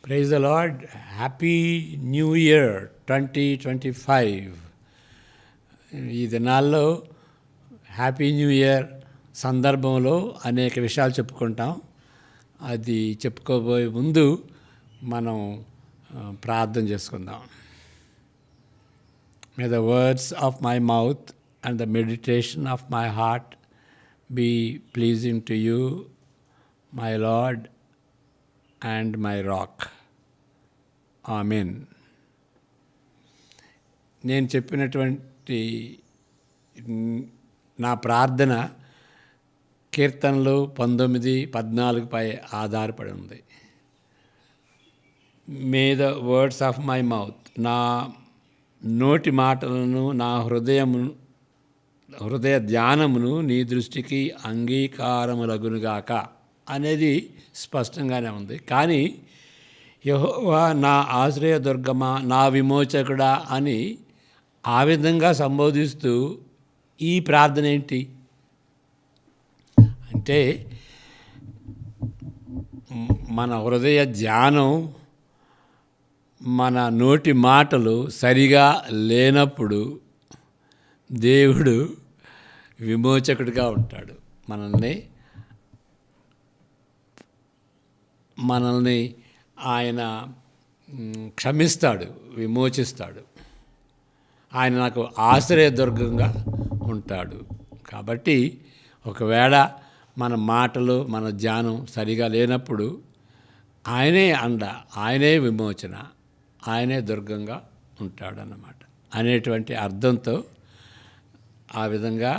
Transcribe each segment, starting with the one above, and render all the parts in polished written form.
Praise the Lord. Happy new year 2025. ఈ దినాల్లో happy new year సందర్భంలో అనేక విషయాలు చెప్పుకుంటాం. అది చెప్పుకోబోయే ముందు మనం ప్రార్థన చేసుకుందాం. May the words of my mouth and the meditation of my heart be pleasing to you, my Lord and my rock. Amen. నేను చెప్పినటువంటి నా ప్రార్థన కీర్తనలు 19-14 పై ఆధారపడి ఉంది. May the words of my mouth, నా నోటి మాటలను, నా హృదయ ధ్యానమును నీ దృష్టికి అంగీకారములగునుగాక అనేది స్పష్టంగానే ఉంది. కానీ యెహోవా నా ఆశ్రయదుర్గమా, నా విమోచకుడా అని ఆ విధంగా సంబోధిస్తూ ఈ ప్రార్థన ఏంటి అంటే, మన హృదయ ధ్యానం, మన నోటి మాటలు సరిగా లేనప్పుడు దేవుడు విమోచకుడిగా ఉంటాడు. మనల్ని ఆయన క్షమిస్తాడు, విమోచిస్తాడు. ఆయన నాకు ఆశ్రయదుర్గంగా ఉంటాడు. కాబట్టి ఒకవేళ మన మాటలు, మన ధ్యానం సరిగా లేనప్పుడు ఆయనే అండ, ఆయనే విమోచన, ఆయనే దుర్గంగా ఉంటాడన్నమాట అనేటువంటి అర్థంతో ఆ విధంగా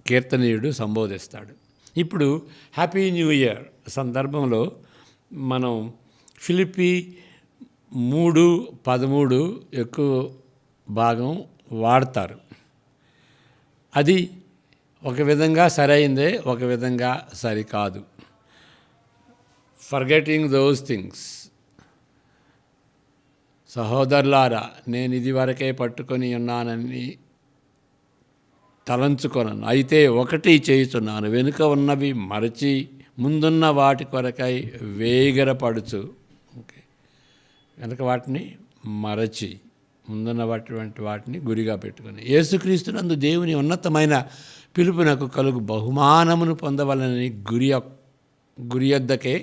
కీర్తనీయుడు సంబోధిస్తాడు. ఇప్పుడు హ్యాపీ న్యూ ఇయర్ సందర్భంలో మనం ఫిలిప్పీ 3:13 ఎక్కువ భాగం వాడతారు. అది ఒక విధంగా సరైందే, ఒక విధంగా సరికాదు. ఫర్గెటింగ్ దోస్ థింగ్స్, సహోదరులారా నేను ఇది వరకే పట్టుకొని ఉన్నానని తలంచుకొనను, అయితే ఒకటి చేయుచున్నాను, వెనుక ఉన్నవి మరచి ముందున్న వాటి కొరకై వేగిరపడుచు. ఓకే, వెనుక వాటిని మరచి ముందున్న వాటిని గురిగా పెట్టుకొని యేసుక్రీస్తునందు దేవుని ఉన్నతమైన పిలుపునకు కలుగు బహుమానమును పొందవలనని గురి యొద్దకే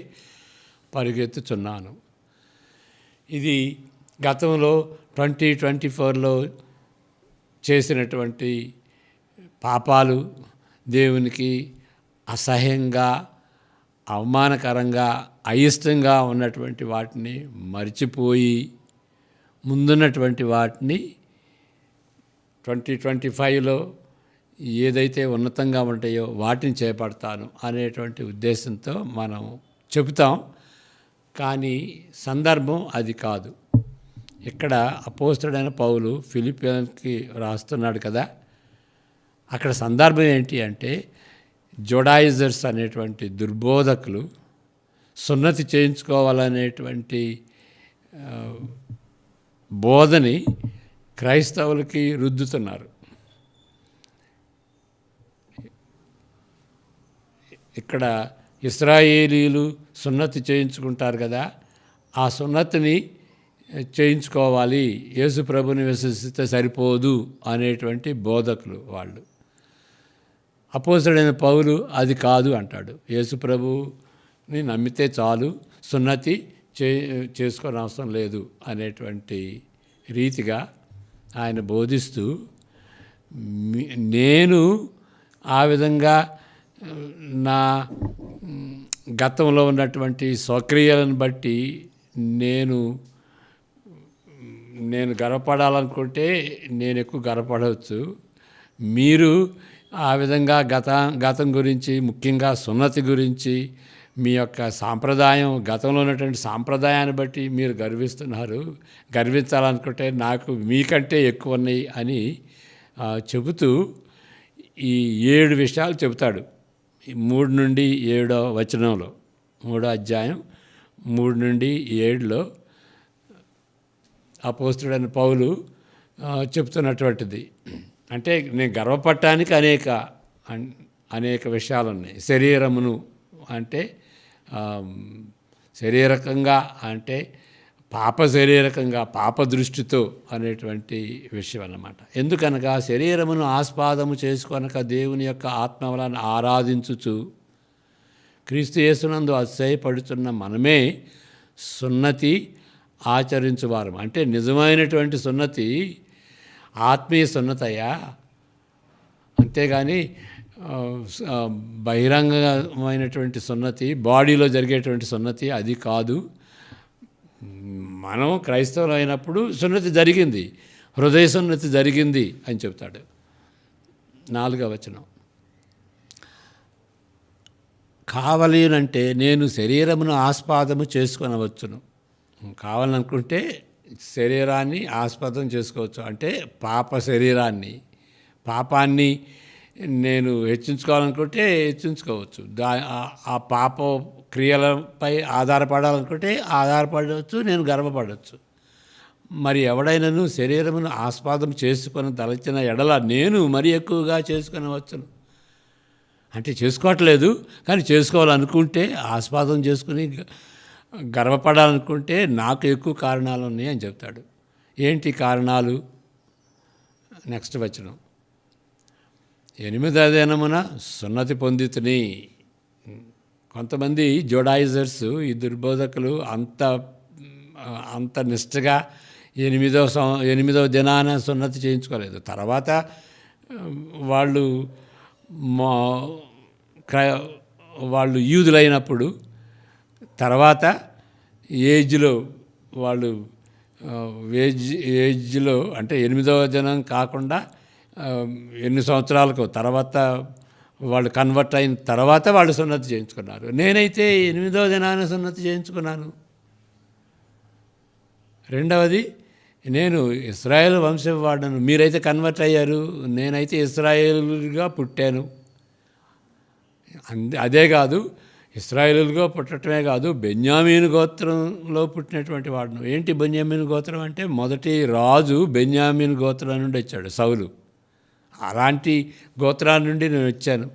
పరిగెత్తుచున్నాను. ఇది గతంలో 2024లో చేసినటువంటి పాపాలు, దేవునికి అసహ్యంగా, అవమానకరంగా, అయిష్టంగా ఉన్నటువంటి వాటిని మర్చిపోయి ముందున్నటువంటి వాటిని 2025లో ఏదైతే ఉన్నతంగా ఉంటాయో వాటిని చేపడతాను అనేటువంటి ఉద్దేశంతో మనం చెబుతాం. కానీ సందర్భం అది కాదు. ఇక్కడ అపోస్తలుడైన పౌలు ఫిలిప్పీయులకి రాస్తున్నాడు కదా, అక్కడ సందర్భం ఏంటి అంటే, జుడాయిజర్స్ అనేటువంటి దుర్బోధకులు సున్నతి చేయించుకోవాలనేటువంటి బోధని క్రైస్తవులకి రుద్దుతున్నారు. ఇక్కడ ఇశ్రాయేలీలు సున్నతి చేయించుకుంటారు కదా, ఆ సున్నతిని చేయించుకోవాలి, యేసు ప్రభుని విశ్వసిస్తే సరిపోదు అనేటువంటి బోధకులు వాళ్ళు. అపోస్తలుడైన పౌలు అది కాదు అంటాడు. యేసు ప్రభుని నమ్మితే చాలు, సున్నతి చేసుకోని అవసరం లేదు అనేటువంటి రీతిగా ఆయన బోధిస్తూ, నేను ఆ విధంగా నా గతంలో ఉన్నటువంటి స్వక్రియలను బట్టి నేను గర్వపడాలనుకుంటే నేను ఎక్కువ గర్వపడవచ్చు. మీరు ఆ విధంగా గతం గురించి, ముఖ్యంగా సున్నతి గురించి, మీ యొక్క సాంప్రదాయం, గతంలో ఉన్నటువంటి సాంప్రదాయాన్ని బట్టి మీరు గర్విస్తున్నారు. గర్వించాలనుకుంటే నాకు మీకంటే ఎక్కువ ఉన్నాయి అని చెబుతూ ఈ 7 విషయాలు చెబుతాడు. 3-7 వచనంలో, 3వ అధ్యాయం 3-7లో అపోస్తలుడైన పౌలు చెప్తున్నటువంటిది. అంటే నేను గర్వపడటానికి అనేక విషయాలు ఉన్నాయి. శరీరమును అంటే శరీరకంగా అంటే పాప శరీరకంగా, పాప దృష్టితో అనేటువంటి విషయం అన్నమాట. ఎందుకనగా శరీరమును ఆస్పాదము చేసుకొనక దేవుని యొక్క ఆత్మ వలన ఆరాధించుచు క్రీస్తు యేసునందు అతిశయపడుతున్న మనమే సున్నతి ఆచరించువారు. అంటే నిజమైనటువంటి సున్నతి ఆత్మీయ సున్నతయ్యా, అంతేగాని బహిరంగమైనటువంటి సున్నతి, బాడీలో జరిగేటువంటి సున్నతి అది కాదు. మనం క్రైస్తవులు అయినప్పుడు సున్నతి జరిగింది, హృదయ సున్నతి జరిగింది అని చెప్తాడు. 4వ వచనం, కావలేనంటే నేను శరీరమును ఆస్పాదము చేసుకొనవచ్చును. కావాలనుకుంటే శరీరాన్ని ఆస్పదం చేసుకోవచ్చు. అంటే పాప శరీరాన్ని, పాపాన్ని నేను హెచ్చించుకోవాలనుకుంటే హెచ్చించుకోవచ్చు. ఆ పాప క్రియలపై ఆధారపడాలనుకుంటే ఆధారపడవచ్చు, నేను గర్వపడవచ్చు. మరి ఎవడైనాను శరీరమును ఆస్పాదం చేసుకొని తలచిన ఎడల నేను మరి ఎక్కువగా చేసుకొనవచ్చును. అంటే చేసుకోవట్లేదు, కానీ చేసుకోవాలనుకుంటే, ఆస్పాదం చేసుకుని గర్వపడాలనుకుంటే నాకు ఎక్కువ కారణాలు ఉన్నాయి అని చెప్తాడు. ఏంటి కారణాలు? నెక్స్ట్ వచనం, 8వ దినమున సున్నతి పొందితిని. కొంతమంది జోడాయిజర్స్, ఈ దుర్బోధకులు అంత నిష్ఠగా 8వ దినాన సున్నతి చేయించుకోలేదు. తర్వాత వాళ్ళు యూదులైనప్పుడు తర్వాత ఏజ్లో వాళ్ళు ఏజ్లో అంటే 8వ దినం కాకుండా ఎన్ని సంవత్సరాలకు తర్వాత వాళ్ళు కన్వర్ట్ అయిన తర్వాత వాళ్ళు సున్నతి చేయించుకున్నారు. నేనైతే 8వ దినాన సున్నతి చేయించుకున్నాను. రెండవది, నేను ఇశ్రాయేలు వంశం వాడను. మీరైతే కన్వర్ట్ అయ్యారు, నేనైతే ఇశ్రాయేలుగా పుట్టాను. అదే కాదు, ఇశ్రాయేలుగా పుట్టడమే కాదు, బెన్యామీను గోత్రంలో పుట్టినటువంటి వాడును. ఏంటి బెన్యామీను గోత్రం అంటే? మొదటి రాజు బెన్యామీను గోత్రం నుండి వచ్చాడు, సౌలు. అలాంటి గోత్రాల నుండి నేను వచ్చాను.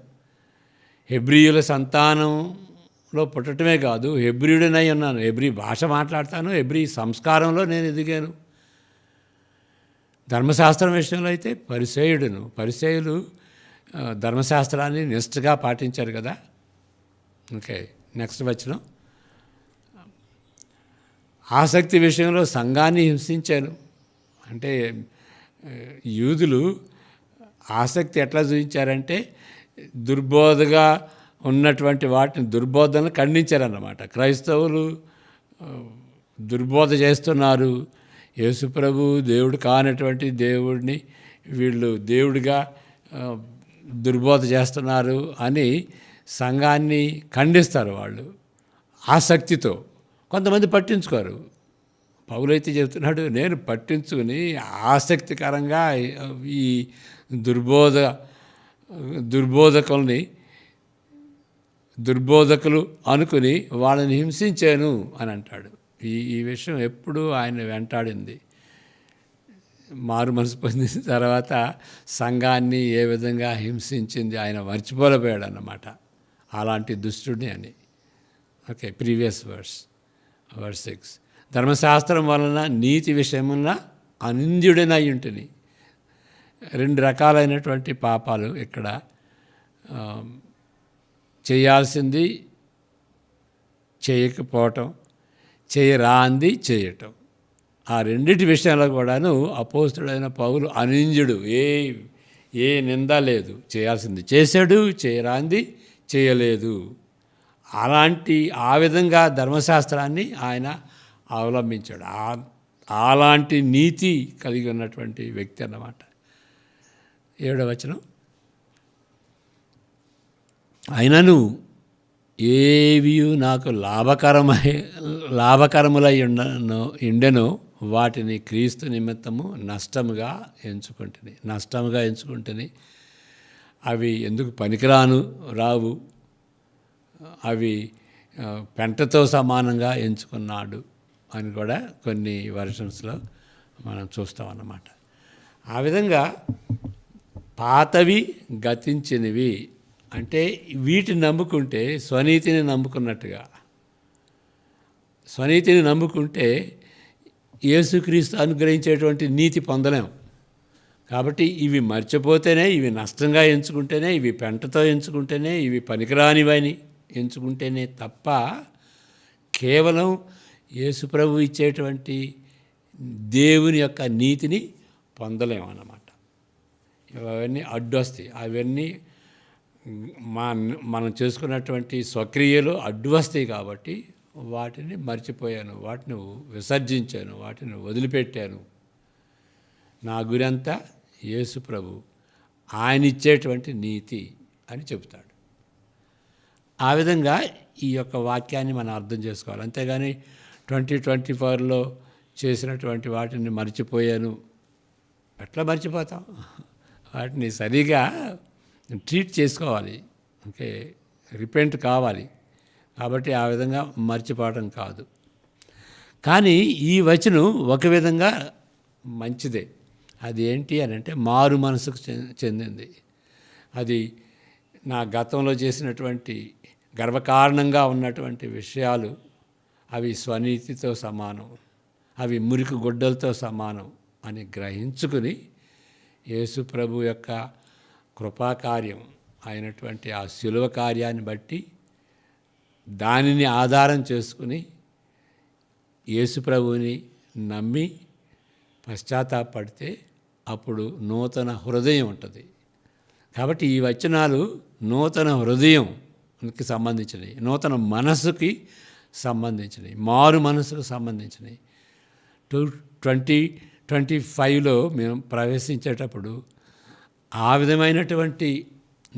హెబ్రీయుల సంతానంలో పుట్టడమే కాదు, హెబ్రీయుడినై ఉన్నాను. హెబ్రీ భాష మాట్లాడతాను, హెబ్రీ సంస్కారంలో నేను ఎదిగాను. ధర్మశాస్త్రం విషయంలో అయితే పరిసేయుడును. పరిసేయులు ధర్మశాస్త్రాన్ని నిష్ఠగా పాటించారు కదా. ఓకే, నెక్స్ట్ వచనం, ఆసక్తి విషయంలో సంఘాన్ని హింసించాను. అంటే యూదులు ఆసక్తి ఎట్లా చూపించారంటే దుర్బోధగా ఉన్నటువంటి వాటిని, దుర్బోధనలు ఖండించారన్నమాట. క్రైస్తవులు దుర్బోధ చేస్తున్నారు, యేసుప్రభు దేవుడు కానటువంటి దేవుడిని వీళ్ళు దేవుడిగా దుర్బోధ చేస్తున్నారు అని సంఘాన్ని ఖండిస్తారు వాళ్ళు ఆసక్తితో. కొంతమంది పట్టించుకోరు. పౌలైతే చెప్తున్నాడు, నేను పట్టించుకుని ఆసక్తికరంగా ఈ దుర్బోధకులు అనుకుని వాళ్ళని హింసించాను అని అంటాడు. ఈ విషయం ఎప్పుడూ ఆయన వెంటాడింది. మారు మనసు పొందిన తర్వాత సంఘాన్ని ఏ విధంగా హింసించింది ఆయన మర్చిపోలేకపోయాడు అన్నమాట. అలాంటి దుష్టుడిని అని. ఓకే, ప్రీవియస్ వర్స్ 6, ధర్మశాస్త్రం వలన నీతి విషయమున అనింద్యుడినై ఉంటుంది. 2 రకాలైనటువంటి పాపాలు ఇక్కడ. చేయాల్సింది చేయకపోవటం, చేయరాంది చేయటం. ఆ రెండిటి విషయంలో కూడాను అపోస్తుడైన పౌలు అనింద్యుడు, ఏ నింద లేదు. చేయాల్సింది చేశాడు, చేయరాంది చేయలేదు. ఆ విధంగా ధర్మశాస్త్రాన్ని ఆయన అవలంబించాడు. అలాంటి నీతి కలిగి ఉన్నటువంటి వ్యక్తి అన్నమాట. 7వ వచనం, అయినను ఏవియు నాకు లాభకరములై ఉండెనో వాటిని క్రీస్తు నిమిత్తము నష్టముగా ఎంచుకుంటుని. అవి ఎందుకు రావు, అవి పెంటతో సమానంగా ఎంచుకున్నాడు అని కూడా కొన్ని వర్షన్స్లో మనం చూస్తామన్నమాట. ఆ విధంగా పాతవి గతించినవి అంటే వీటిని నమ్ముకుంటే స్వనీతిని నమ్ముకున్నట్టుగా. స్వనీతిని నమ్ముకుంటే యేసుక్రీస్తు అనుగ్రహించేటువంటి నీతి పొందలేం. కాబట్టి ఇవి మర్చిపోతేనే, ఇవి నష్టంగా ఎంచుకుంటేనే, ఇవి పెంటతో ఎంచుకుంటేనే, ఇవి పనికిరానివని ఎంచుకుంటేనే తప్ప కేవలం యేసుప్రభు ఇచ్చేటువంటి దేవుని యొక్క నీతిని పొందలేమన్నమాట. అవన్నీ అడ్డొస్తాయి. అవన్నీ మనం చేసుకున్నటువంటి స్వక్రియలు అడ్డు వస్తాయి. కాబట్టి వాటిని మర్చిపోయాను, వాటిని విసర్జించాను, వాటిని వదిలిపెట్టాను. నా గురంతా యేసు ప్రభు, ఆయన ఇచ్చేటువంటి నీతి అని చెబుతాడు. ఆ విధంగా ఈ యొక్క వాక్యాన్ని మనం అర్థం చేసుకోవాలి. అంతేగాని 2024లో చేసినటువంటి వాటిని మర్చిపోయాను, ఎట్లా మర్చిపోతాం? వాటిని సరిగా ట్రీట్ చేసుకోవాలి. ఓకే, రిపెంట్ కావాలి. కాబట్టి ఆ విధంగా మర్చిపోవడం కాదు. కానీ ఈ వచనం ఒక విధంగా మంచిదే. అది ఏంటి అని అంటే మారు మనసుకు చెందింది. అది నా గతంలో చేసినటువంటి గర్వకారణంగా ఉన్నటువంటి విషయాలు అవి స్వనీతితో సమానం, అవి మురికి గుడ్డలతో సమానం అని గ్రహించుకుని యేసు ప్రభు యొక్క కృపాకార్యం అయినటువంటి ఆ శిలువ కార్యాన్ని బట్టి దానిని ఆధారం చేసుకుని యేసు ప్రభువుని నమ్మి పశ్చాత్తాపడితే అప్పుడు నూతన హృదయం ఉంటుంది. కాబట్టి ఈ వచనాలు నూతన హృదయంకి సంబంధించినవి, నూతన మనసుకి సంబంధించినవి, మారు మనసుకు సంబంధించినవి. 2025లో మేము ప్రవేశించేటప్పుడు ఆ విధమైనటువంటి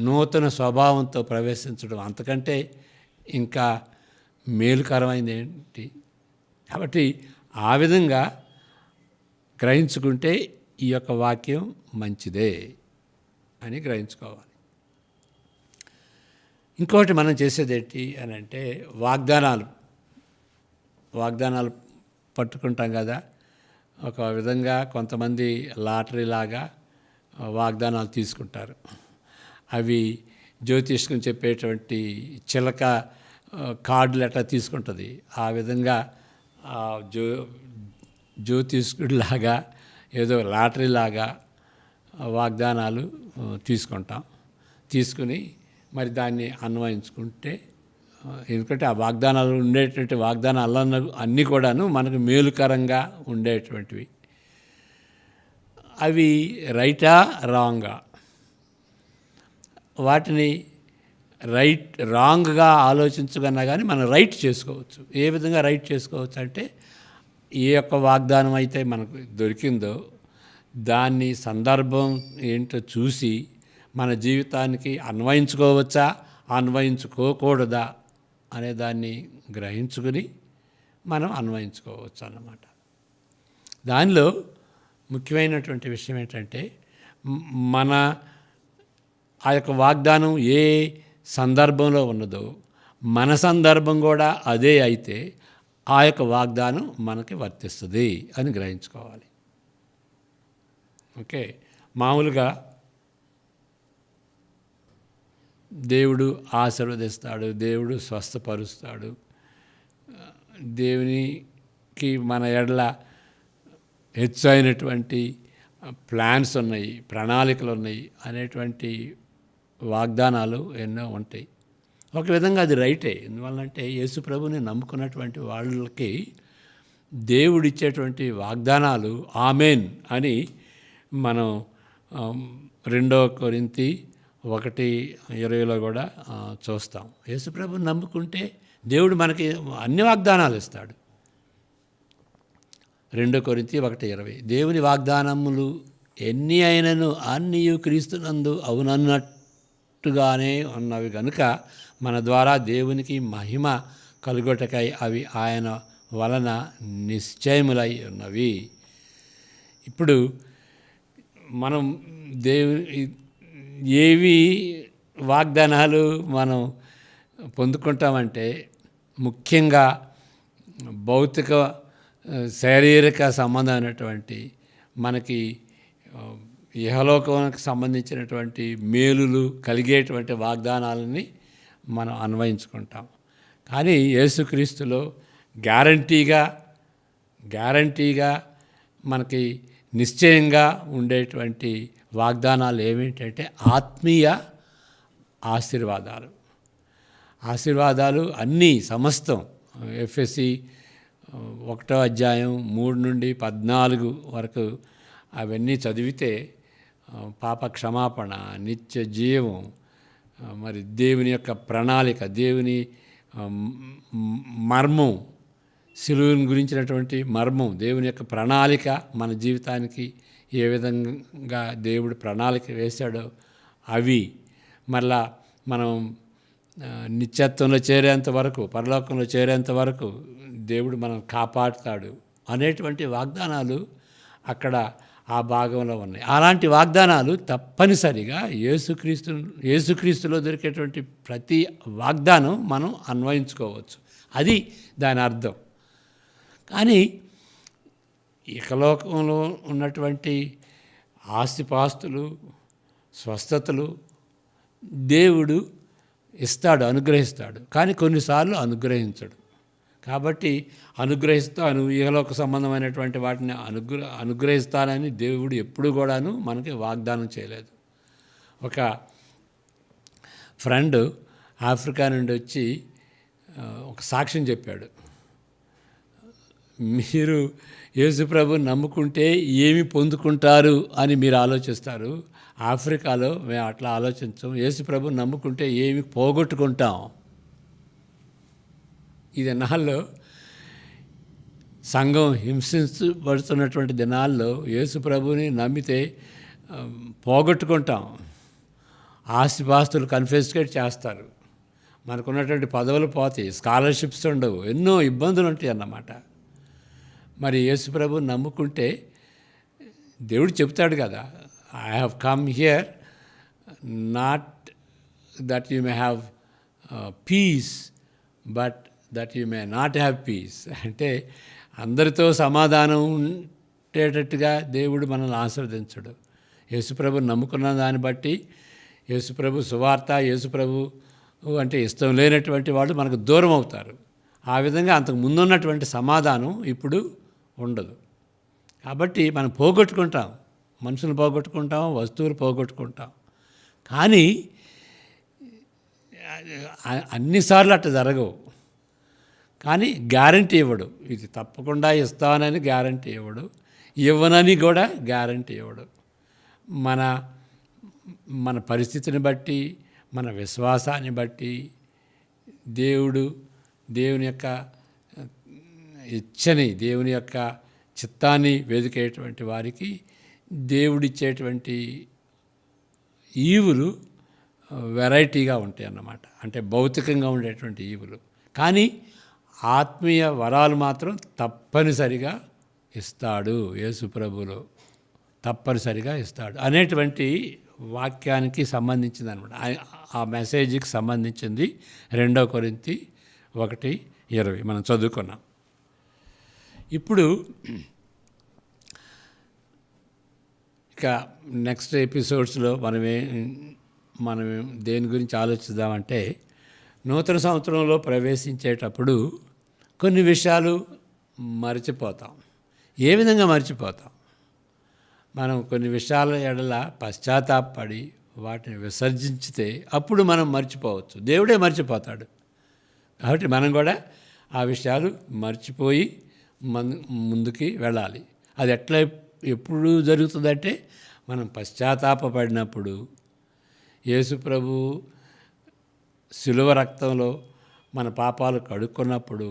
నూతన స్వభావంతో ప్రవేశించడం అంతకంటే ఇంకా మేలుకరమైనది ఏంటి? కాబట్టి ఆ విధంగా గ్రహించుకుంటే ఈ యొక్క వాక్యం మంచిదే అని గ్రహించుకోవాలి. ఇంకోటి మనం చేసేది ఏంటి అని అంటే వాగ్దానాలు పట్టుకుంటాం కదా. ఒక విధంగా కొంతమంది లాటరీలాగా వాగ్దానాలు తీసుకుంటారు. అవి జ్యోతిష్కం చెప్పేటువంటి చిలక కార్డులు ఎట్లా తీసుకుంటుంది, ఆ విధంగా జ్యోతిష్కుడిలాగా ఏదో లాటరీలాగా వాగ్దానాలు తీసుకుని మరి దాన్ని అన్వయించుకుంటే, ఎందుకంటే ఆ వాగ్దానాలు ఉండేటువంటి వాగ్దానాలు అన్నీ కూడాను మనకు మేలుకరంగా ఉండేటువంటివి. అవి రైటా రాంగా? వాటిని రాంగ్గా ఆలోచించగన్నా కానీ మనం రైట్ చేసుకోవచ్చు. ఏ విధంగా రైట్ చేసుకోవచ్చు అంటే, ఏ యొక్క వాగ్దానం అయితే మనకు దొరికిందో దాన్ని సందర్భం ఏంటో చూసి మన జీవితానికి అన్వయించుకోవచ్చా, అన్వయించుకోకూడదా అనే దాన్ని గ్రహించుకుని మనం అన్వయించుకోవచ్చు అన్నమాట. దానిలో ముఖ్యమైనటువంటి విషయం ఏంటంటే, మన ఆ యొక్క వాగ్దానం ఏ సందర్భంలో ఉన్నదో మన సందర్భం కూడా అదే అయితే ఆ యొక్క వాగ్దానం మనకి వర్తిస్తుంది అని గ్రహించుకోవాలి. ఓకే, మామూలుగా దేవుడు ఆశీర్వదిస్తాడు, దేవుడు స్వస్థపరుస్తాడు, దేవునికి మన ఎడల హెచ్చైనటువంటి ప్లాన్స్ ఉన్నాయి, ప్రణాళికలు ఉన్నాయి అనేటువంటి వాగ్దానాలు ఎన్నో ఉంటాయి. ఒక విధంగా అది రైటే. ఎందువల్లంటే యేసు ప్రభుని నమ్ముకున్నటువంటి వాళ్ళకి దేవుడిచ్చేటువంటి వాగ్దానాలు ఆమెన్ అని మనం 2 కొరింథీ 1:20లో కూడా చూస్తాం. యేసు ప్రభుని నమ్ముకుంటే దేవుడు మనకి అన్ని వాగ్దానాలు ఇస్తాడు. 2 కొరింథీ 1:20 దేవుని వాగ్దానములు ఎన్ని అయినను అన్నీ క్రీస్తునందు అవునన్నట్టుగానే ఉన్నవి కనుక మన ద్వారా దేవునికి మహిమ కలుగుటకై అవి ఆయన వలన నిశ్చయములై ఉన్నవి. ఇప్పుడు మనం ఏవి వాగ్దానాలు మనం పొందుకుంటామంటే, ముఖ్యంగా భౌతిక శారీరక సంబంధమైనటువంటి మనకి ఇహలోకానికి సంబంధించినటువంటి మేలులు కలిగేటువంటి వాగ్దానాలని మనం అన్వయించుకుంటాం. కానీ యేసుక్రీస్తులో గ్యారంటీగా మనకి నిశ్చయంగా ఉండేటువంటి వాగ్దానాలు ఏమిటంటే ఆత్మీయ ఆశీర్వాదాలు అన్నీ సమస్తం. ఎఫ్ఎస్సి 1వ అధ్యాయం 3 నుండి 14 వరకు అవన్నీ చదివితే పాప క్షమాపణ, నిత్య జీవం, మరి దేవుని యొక్క ప్రణాళిక, దేవుని మర్మం, సిలువను గురించినటువంటి మర్మం, దేవుని యొక్క ప్రణాళిక మన జీవితానికి ఏ విధంగా దేవుడు ప్రణాళిక వేశాడో అవి, మళ్ళా మనం నిత్యత్వంలో చేరేంత వరకు, పరలోకంలో చేరేంత వరకు దేవుడు మనం కాపాడుతాడు అనేటువంటి వాగ్దానాలు అక్కడ ఆ భాగంలో ఉన్నాయి. అలాంటి వాగ్దానాలు తప్పనిసరిగా యేసుక్రీస్తులో దొరికేటువంటి ప్రతి వాగ్దానం మనం అన్వయించుకోవచ్చు. అది దాని అర్థం. కానీ ఇహలోకంలో ఉన్నటువంటి ఆస్తిపాస్తులు, స్వస్థతలు దేవుడు ఇస్తాడు, అనుగ్రహిస్తాడు. కానీ కొన్నిసార్లు అనుగ్రహించడు. కాబట్టి అనుగ్రహిస్తాను, ఇహలోక సంబంధమైనటువంటి వాటిని అనుగ్రహిస్తానని దేవుడు ఎప్పుడు కూడాను మనకి వాగ్దానం చేయలేదు. ఒక ఫ్రెండ్ ఆఫ్రికా నుండి వచ్చి ఒక సాక్ష్యం చెప్పాడు. మీరు యేసుప్రభుని నమ్ముకుంటే ఏమి పొందుకుంటారు అని మీరు ఆలోచిస్తారు. ఆఫ్రికాలో మేము అట్లా ఆలోచించాం. యేసుప్రభుని నమ్ముకుంటే ఏమి పోగొట్టుకుంటాం. ఈ దినాల్లో సంఘం హింసించబడుతున్నటువంటి దినాల్లో యేసుప్రభుని నమ్మితే పోగొట్టుకుంటాం. ఆస్తిపాస్తులు కన్ఫిస్కేట్ చేస్తారు, మనకున్నటువంటి పదవులు పోతాయి, స్కాలర్షిప్స్ ఉండవు, ఎన్నో ఇబ్బందులు ఉంటాయి అన్నమాట. మరి యేసుప్రభుని నమ్ముకుంటే దేవుడు చెప్తాడు కదా, I have come here not that you may have piece but that you may not have piece. అంటే అందరితో సమాధానం ఉండేటట్టుగా దేవుడు మనల్ని ఆశీర్వదించడు. యేసుప్రభుని నమ్ముకున్న దాన్ని బట్టి యేసుప్రభు సువార్త, యేసుప్రభు అంటే ఇష్టం లేనటువంటి వాళ్ళు మనకు దూరం అవుతారు. ఆ విధంగా అంతకు ముందున్నటువంటి సమాధానం ఇప్పుడు ఉండదు. కాబట్టి మనం పోగొట్టుకుంటాం, మనుషులు పోగొట్టుకుంటాం, వస్తువులు పోగొట్టుకుంటాం. కానీ అన్నిసార్లు అట్లా జరగవు. కానీ గ్యారంటీ ఇవ్వడు, ఇది తప్పకుండా ఇస్తానని గ్యారంటీ ఇవ్వడు, ఇవ్వనని కూడా గ్యారంటీ ఇవ్వడు. మన పరిస్థితిని బట్టి, మన విశ్వాసాన్ని బట్టి దేవుని యొక్క ఇచ్చని, దేవుని యొక్క చిత్తాన్ని వెదికేటువంటి వారికి దేవుడిచ్చేటువంటి ఈవులు వెరైటీగా ఉంటాయి అన్నమాట. అంటే భౌతికంగా ఉండేటువంటి ఈవులు. కానీ ఆత్మీయ వరాలు మాత్రం తప్పనిసరిగా ఇస్తాడు యేసుప్రభులో, తప్పనిసరిగా ఇస్తాడు అనేటువంటి వాక్యానికి సంబంధించింది అనమాట. ఆ మెసేజ్కి సంబంధించింది 2 కొరింథీ 1:20 మనం చదువుకున్నాం. ఇప్పుడు ఇక నెక్స్ట్ ఎపిసోడ్స్లో మనం దేని గురించి ఆలోచిద్దామంటే, నూతన సంవత్సరంలో ప్రవేశించేటప్పుడు కొన్ని విషయాలు మర్చిపోతాం. ఏ విధంగా మర్చిపోతాం? మనం కొన్ని విషయాల ఎడల పశ్చాత్తాపడి వాటిని విసర్జించితే అప్పుడు మనం మర్చిపోవచ్చు. దేవుడే మర్చిపోతాడు. కాబట్టి మనం కూడా ఆ విషయాలు మర్చిపోయి ముందుకి వెళ్ళాలి. అది ఎప్పుడు జరుగుతుందంటే, మనం పశ్చాత్తాపడినప్పుడు, యేసుప్రభు శిలువ రక్తంలో మన పాపాలు కడుక్కున్నప్పుడు,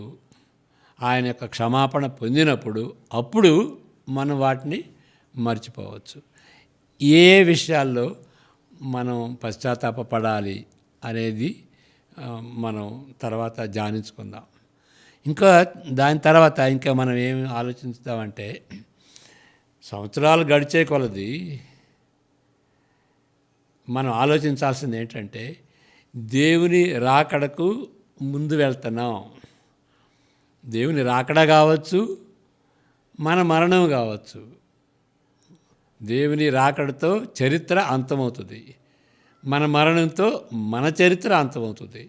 ఆయన యొక్క క్షమాపణ పొందినప్పుడు, అప్పుడు మనం వాటిని మర్చిపోవచ్చు. ఏ విషయాల్లో మనం పశ్చాత్తాపడాలి అనేది మనం తర్వాత ధ్యానించుకుందాం. ఇంకా దాని తర్వాత ఇంకా మనం ఏమి ఆలోచిస్తామంటే, సంవత్సరాలు గడిచే కొలది మనం ఆలోచించాల్సింది ఏంటంటే, దేవుని రాకడకు ముందు వెళ్తున్నాం. దేవుని రాకడ కావచ్చు, మన మరణం కావచ్చు. దేవుని రాకడతో చరిత్ర అంతమవుతుంది, మన మరణంతో మన చరిత్ర అంతమవుతుంది.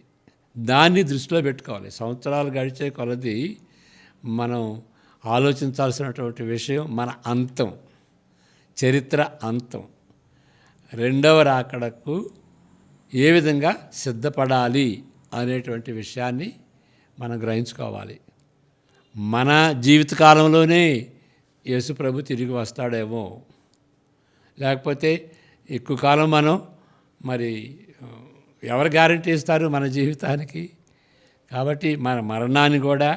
దాన్ని దృష్టిలో పెట్టుకోవాలి. సంవత్సరాలు గడిచే కొలది మనం ఆలోచించాల్సినటువంటి విషయం మన అంతం, చరిత్ర అంతం. రెండవ రాకడకు ఏ విధంగా సిద్ధపడాలి అనేటువంటి విషయాన్ని మనం గ్రహించుకోవాలి. మన జీవితకాలంలోనే యేసుప్రభు తిరిగి వస్తాడేమో, లేకపోతే ఎక్కువ కాలం మనం మరి ఎవరు గ్యారంటీ ఇస్తారు మన జీవితానికి? కాబట్టి మన మరణాన్ని కూడా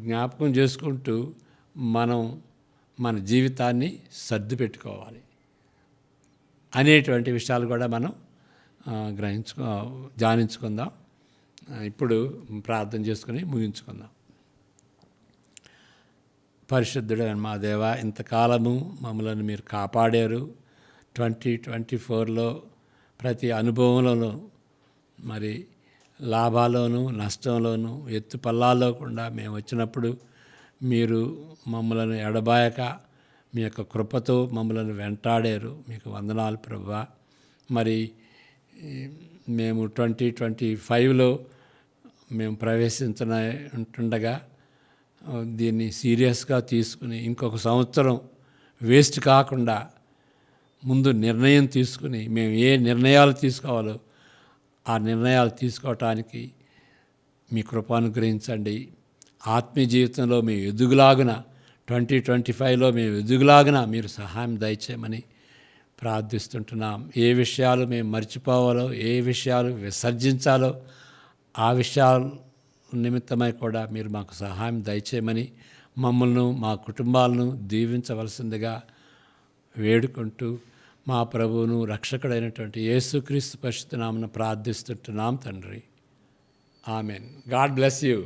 జ్ఞాపకం చేసుకుంటూ మనం మన జీవితాన్ని సర్దు పెట్టుకోవాలి అనేటువంటి విషయాలు కూడా మనం ధ్యానించుకుందాం. ఇప్పుడు ప్రార్థన చేసుకుని ముగించుకుందాం. పరిశుద్ధుడైన మా దేవ, ఇంతకాలము మమ్మల్ని మీరు కాపాడారు. 2024లో ప్రతి అనుభవంలోనూ మరి లాభాల్లోనూ నష్టంలోనూ ఎత్తు పల్లాల్లోకుండా మేము వచ్చినప్పుడు మీరు మమ్మల్ని ఎడబాయక మీ యొక్క కృపతో మమ్మల్ని వెంటాడారు. మీకు వందనాలు ప్రభువా. మరి మేము 2025లో మేము ఉంటుండగా దీన్ని సీరియస్గా తీసుకుని ఇంకొక సంవత్సరం వేస్ట్ కాకుండా ముందు నిర్ణయం తీసుకుని మేము ఏ నిర్ణయాలు తీసుకోవాలో ఆ నిర్ణయాలు తీసుకోవటానికి మీ కృప అనుగ్రహించండి. ఆత్మీయ జీవితంలో మేము ఎదుగులాగున 2025లో మేము ఎదుగులాగున మీరు సహాయం దయచేయమని ప్రార్థిస్తుంటున్నాం. ఏ విషయాలు మేము మర్చిపోవాలో, ఏ విషయాలు విసర్జించాలో ఆ విషయాల నిమిత్తమై కూడా మీరు మాకు సహాయం దయచేయమని మమ్మల్ని మా కుటుంబాలను దీవించవలసిందిగా వేడుకుంటూ మా ప్రభువును రక్షకుడైనటువంటి యేసుక్రీస్తు పరిశుద్ధ నామమున ప్రార్థిస్తుంటున్నాం తండ్రి. ఆమెన్. God bless you.